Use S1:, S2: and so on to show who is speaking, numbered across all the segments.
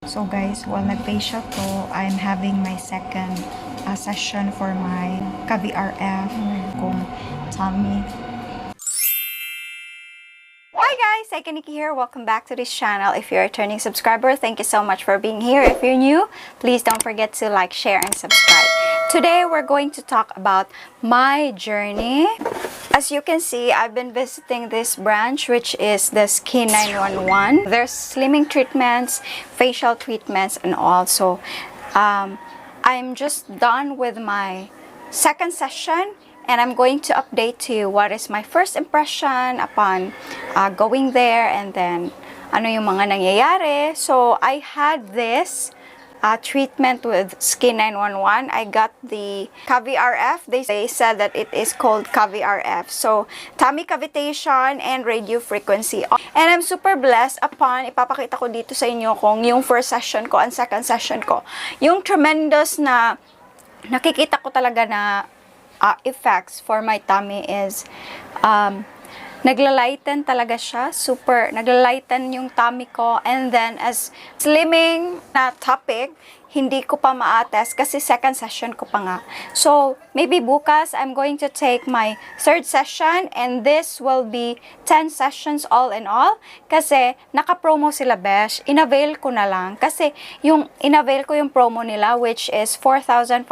S1: So guys, while nag-facial ko, I'm having my second session for my Cavi RF kung tummy. Hi guys, Nikki here. Welcome back to this channel. If you're a returning subscriber, thank you so much for being here. If you're new, please don't forget to like, share, and subscribe. Today, we're going to talk about my journey. As you can see, I've been visiting this branch, which is the SKin911. There's slimming treatments, facial treatments, and also I'm just done with my second session, and I'm going to update to you what is my first impression upon going there, and then ano yung mga nangyayari. So I had this treatment with SKin911. I got the Cavi RF. They said that it is called Cavi RF. So, tummy cavitation and radio frequency. And I'm super blessed upon, ipapakita ko dito sa inyo kung yung first session ko and second session ko. Yung tremendous na nakikita ko talaga na effects for my tummy is nagla-lighten talaga siya. Super, nagla-lighten yung tummy ko. And then, as slimming na topic, hindi ko pa ma-attest kasi second session ko pa nga. So, maybe bukas, I'm going to take my third session and this will be 10 sessions all in all. Kasi, naka-promo sila, besh. In-avail ko na lang. Kasi, yung in-avail ko yung promo nila, which is 4,500,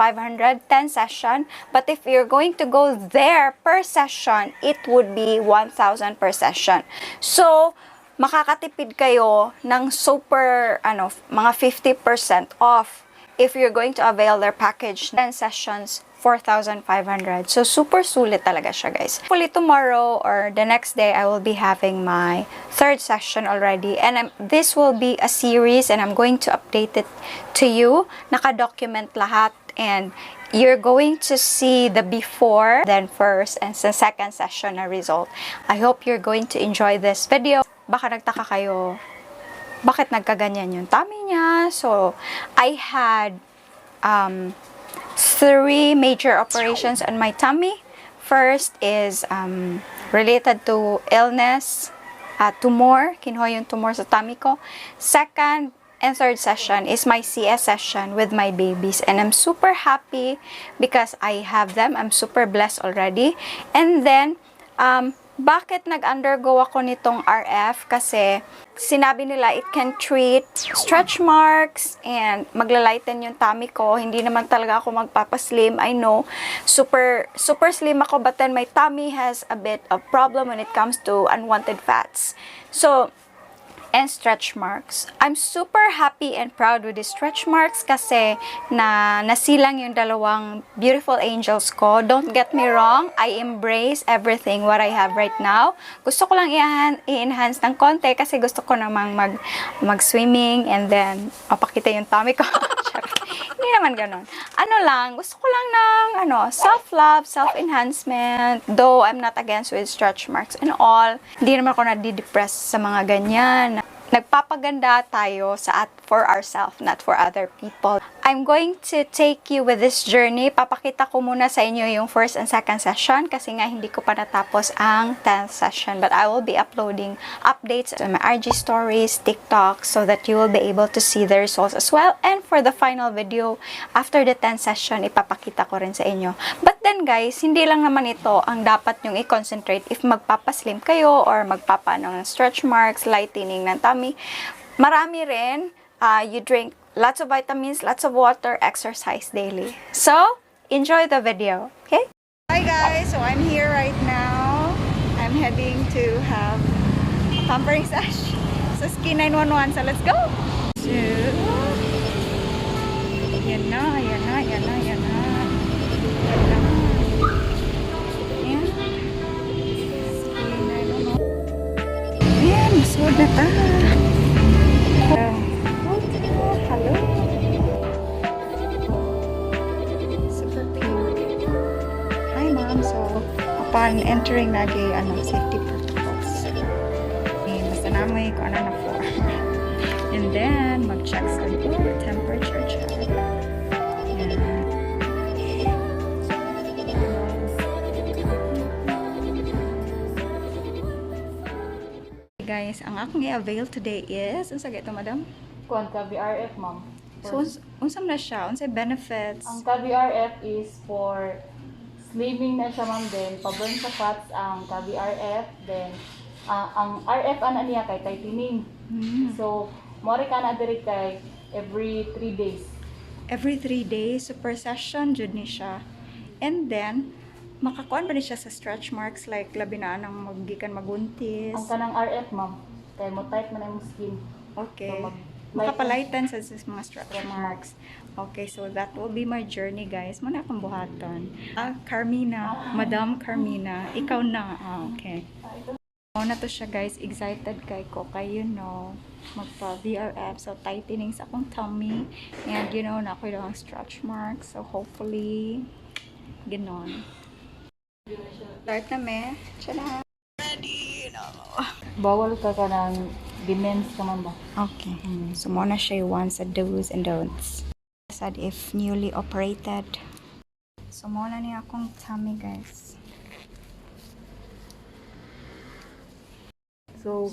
S1: 10 session. But if you're going to go there per session, it would be 1,000 per session. So, makakatipid kayo ng super, mga 50% off if you're going to avail their package. 10 sessions, 4,500. So, super sulit talaga siya, guys. Hopefully, tomorrow or the next day, I will be having my third session already. And this will be a series and I'm going to update it to you. Naka-document lahat and you're going to see the before, then first, and the second session na result. I hope you're going to enjoy this video. Baka nagtaka kayo, bakit nagkaganyan yung tummy niya? So, I had 3 major operations on my tummy. First is related to illness, tumor. Kinuha yung tumor sa tummy ko. Second and third session is my CS session with my babies. And I'm super happy because I have them. I'm super blessed already. And then, bakit nag-undergo ako nitong RF? Kasi sinabi nila it can treat stretch marks and magla-lighten yung tummy ko. Hindi naman talaga ako magpapaslim. I know, super slim ako, but then my tummy has a bit of problem when it comes to unwanted fats. So, and stretch marks. I'm super happy and proud with the stretch marks kasi nasilang yung dalawang beautiful angels ko. Don't get me wrong, I embrace everything what I have right now. Gusto ko lang i-enhance ng konti kasi gusto ko namang mag-swimming and then mapakita yung tummy ko. Hindi naman ganon. Gusto ko lang ng self-love, self-enhancement. Though I'm not against with stretch marks and all. Hindi naman ako nadidepress sa mga ganyan. Nagpapaganda tayo for ourselves, not for other people. I'm going to take you with this journey. Papakita ko muna sa inyo yung first and second session kasi nga hindi ko pa natapos ang 10th session. But I will be uploading updates on my RG stories, TikTok, so that you will be able to see the results as well. And for the final video, after the 10th session, ipapakita ko rin sa inyo. But then guys, hindi lang naman ito ang dapat nyong i-concentrate if magpapaslim kayo or ng stretch marks, lightening ng tummy. Marami rin, you drink lots of vitamins, lots of water, exercise daily. So, enjoy the video, okay? Hi guys, so I'm here right now. I'm heading to have a pampering sesh sa SKin911. So, let's go! So, yan na. Ayan. Ayan, masod na ta. Hello. Super pink. Hi mom. So, upon entering safety protocols. Basta namoy ko na for. And then, mag-check sa temperature check. Guys, ang akong i-avail today is, ang sagay ito, madam?
S2: kuan Cavi RF, ma'am.
S1: So, unsam na siya? Unsay benefits?
S2: Ang Cavi RF is for slimming na siya, ma'am. Then, pa-burn sa fats ang Cavi RF. Then, ang RF ana niya kay tightening. So, mori ka na diri kay every 3 days.
S1: Every 3 days, so per session, jud ni siya. And then, makakuan ba ni siya sa stretch marks, like labi na nang magikan maguntis?
S2: Ang kanang RF, ma'am, kay mo tight man ang skin.
S1: Okay.
S2: So,
S1: Makapalighten sa mga stretch marks. Okay, so that will be my journey, guys. Muna akong buhaton. Carmina, Madam Carmina, ikaw na. Okay. Na to siya, guys. Excited kay ko. Kay, magpa-VRF. So, tightening sa akong tummy. And, na ako yung stretch marks. So, hopefully, ganon. Start na, me. Tiyala. Ready.
S2: Bawal ka ng demens ka, ma'am ba?
S1: Okay. So, muna siya yung sa do's and don'ts. Said if newly operated. So, muna niya akong tummy, guys.
S2: So,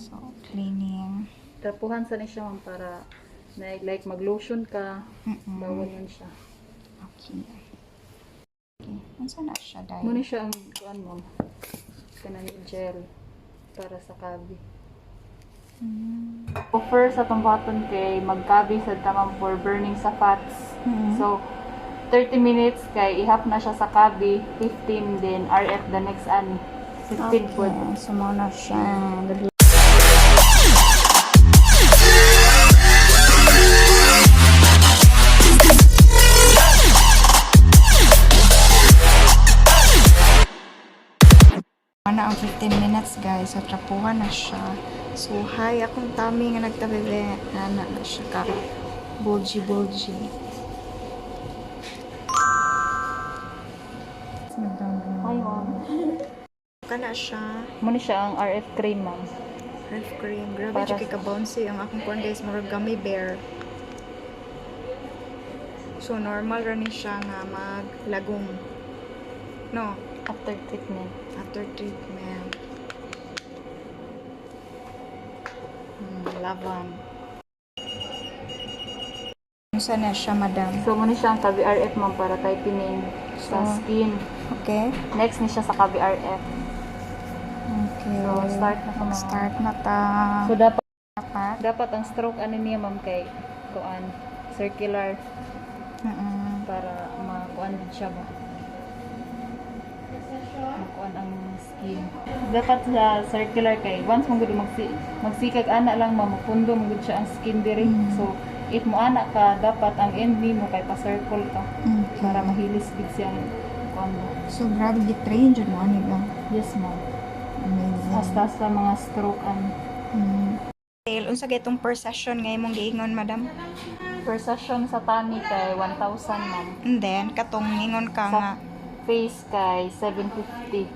S1: cleaning.
S2: tapuhan sa ni siya, ma'am, para like mag-lotion ka. Bawal yun siya.
S1: Okay. Okay. Saan na siya, dahil?
S2: Muna siya ang kuan, ma'am. Kanang gel para sa Cavi. Offer sa tong button kay mag-Cavi sa tamang for burning sa fats. So 30 minutes kay ihap na siya sa Cavi, 15 then RF the next 15 po.
S1: So, muna siya. Na ang 15 minutes, guys. So, trapuhan na siya. So, hi, akong tummy nga nagtabibe. Na siya ka. Bulgy.
S2: Hi, ma'am.
S1: Kana siya.
S2: Muna siya ang RF cream, ma'am.
S1: Half cream. Grabe,
S2: Para
S1: tsaka ka-bouncy. Ang akong kuwan, guys, marag gummy bear. So, normal rin siya nga maglagong. No?
S2: After treatment.
S1: After treatment. Laban. Saan na siya, madam?
S2: So muna siya ang Cavi RF, ma'am, para tightening sa skin.
S1: Okay.
S2: Next ni siya sa Cavi RF.
S1: Okay.
S2: So start na ka, ma'am.
S1: Start na ta.
S2: So dapat ang stroke ano niya, ma'am, kay kuan circular para makuan din siya ba. Makuan ang skin. Dapat sa circular kay once mo gud magsikag ana lang, ma'am, mapundo mo gud siya ang skin diri. So if mo ana ka, dapat ang end mo kay pa-circle ka para mahilis gid siyang kuan mo.
S1: So, grabe gi-train dyan mo, ano lang?
S2: Yes, ma'am.
S1: Amazing.
S2: Hasta sa mga stroke
S1: Unsa itong per session nga imong giingon, madam?
S2: per session sa tummy kay 1,000, ma'am.
S1: And then, katong ingon ka
S2: Sa
S1: nga.
S2: face kay 750.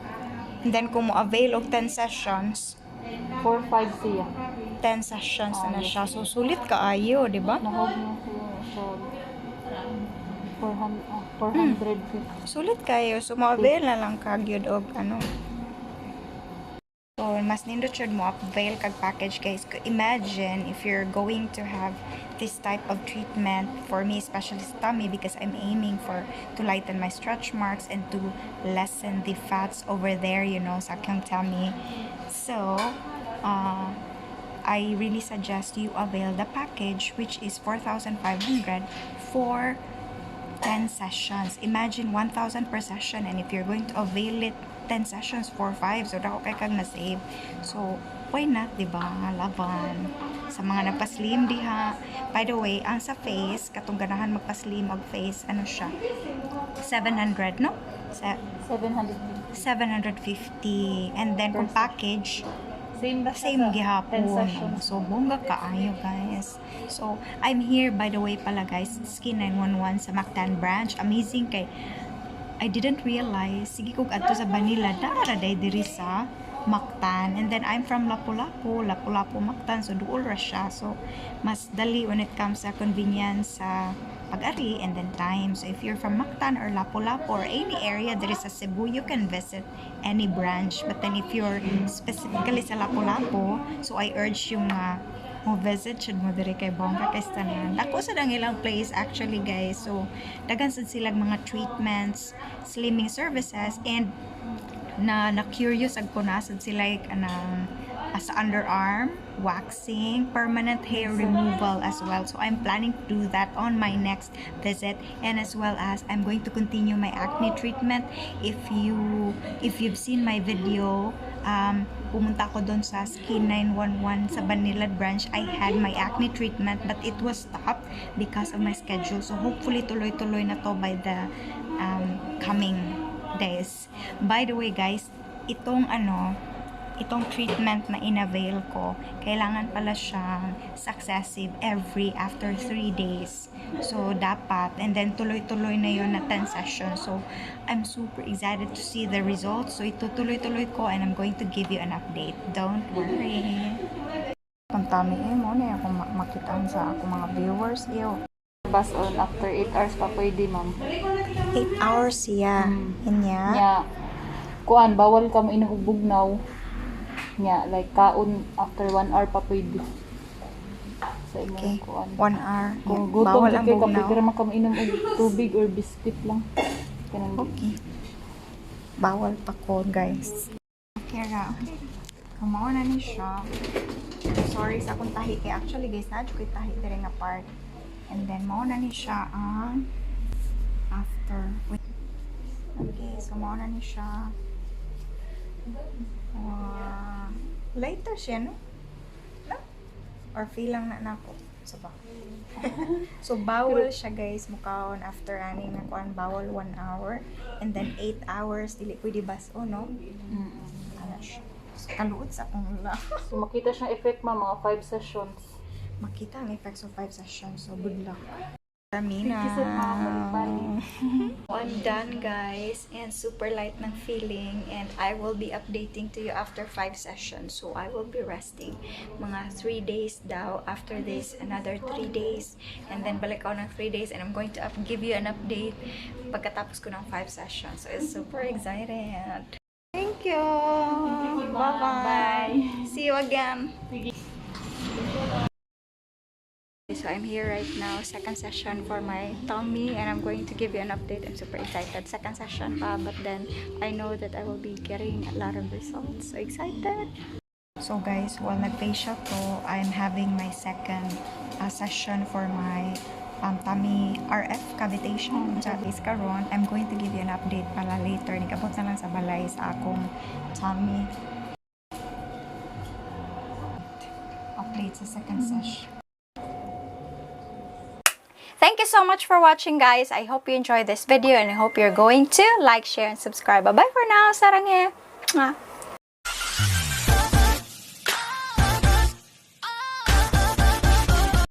S1: And then, kung mo avail og 10 sessions,
S2: 4,500 siya.
S1: 10 sessions na siya. So, sulit kaayo, di ba?
S2: Nahog na siya 450.
S1: Sulit kayo. So, ma-avail na lang kagyod og ano. So, mas nindot syud mo avail kag package, guys. Imagine if you're going to have this type of treatment, for me especially sa tummy, because I'm aiming to lighten my stretch marks and to lessen the fats over there, sa aking tummy. So, I really suggest you avail the package, which is 4,500 for 10 sessions. Imagine 1,000 per session, and if you're going to avail it 10 sessions for 5, so dako kay kag na-save. So, why not, diba? Laban. Sa mga nagpa-slim diha. By the way, ang sa face, katong ganahan magpa-slim og face, ano siya? 700, no?
S2: 750.
S1: 750. And then, kung package,
S2: Same
S1: gihapon.
S2: 10 sessions.
S1: So, bongga kaayo, guys. So, I'm here, by the way pala, guys, SKin911 sa Mactan branch. Amazing kay I didn't realize, sige kog adto sa Manila, dara day diri sa Mactan. And then I'm from Lapu-Lapu, Mactan, so duol ra siya. So mas dali when it comes sa convenience sa pag-ari and then time. So if you're from Mactan or Lapu-Lapu or any area there is sa Cebu, you can visit any branch. But then if you're specifically sa Lapu-Lapu, so I urge yung mo visit should mo diri kay bongga kay tanan. Ako sa dang ilang place actually guys. So daghan sad sila mga treatments, slimming services, and na curious ag ko na sad sila like anang sa underarm waxing, permanent hair removal as well. So I'm planning to do that on my next visit, and as well as I'm going to continue my acne treatment. If you've seen my video, pumunta ako doon sa SKin911 sa Banilad branch. I had my acne treatment but it was stopped because of my schedule. So hopefully tuloy-tuloy na to by the coming days. By the way guys, itong treatment na inavail ko, kailangan pala siyang successive every after 3 days. So, dapat, and then tuloy-tuloy na yun na 10 sessions. So, I'm super excited to see the results. So, ito tuloy-tuloy ko and I'm going to give you an update. Don't worry. Ang tami mo na ako makitaan sa ako mga viewers.
S2: Bas on after 8 hours pa pwede, ma'am.
S1: 8 hours siya. Inya.
S2: Nya, kuan, bawal ka mo inom og bugnaw. Nya, like kaon after 1 hour pa pwede. Sa imong
S1: Okay.
S2: kuan.
S1: 1 hour.
S2: Kung gutom
S1: Bawal
S2: ka
S1: ang
S2: pwede
S1: bugnaw.
S2: ra man ka mo inom og tubig or biscuit lang. Kanang
S1: Okay. Bawal pa ko, guys. Okay ra. Kumaon na ni siya. Sorry sa akong tahi. Kaya actually, guys, na ko'y tahi diri nga part. And then, mauna ni siya ang after. Wait. Okay, so mauna ni siya. Later siya, no? No? Or feel lang na nako. So, so, bawal siya, guys, mukhaon after aning nakuan, bawal 1 hour. And then, 8 hours, dili pwede baso, no? Ano siya? So, kaluot sa akong la.
S2: So makita siyang effect mga 5 sessions.
S1: Makita ang effects of 5 sessions. So, good luck. Termina. I'm done, guys, and super light ng feeling, and I will be updating to you after 5 sessions. So I will be resting mga 3 days daw. After this, another 3 days, and then balik ako ng 3 days, and I'm going to give you an update pagkatapos ko ng 5 sessions. So it's super excited. Thank you. Bye-bye. See you again. So I'm here right now, second session for my tummy, and I'm going to give you an update. I'm super excited. Second session pa, but then I know that I will be getting a lot of results. So excited! So guys, while nag-facial to, I'm having my second session for my tummy RF cavitation. So at least karon, I'm going to give you an update pala later. Nagabot na lang sa balay sa akong tummy. Update sa second session. Thank you so much for watching, guys. I hope you enjoyed this video, and I hope you're going to like, share, and subscribe. Bye-bye for now. Sarang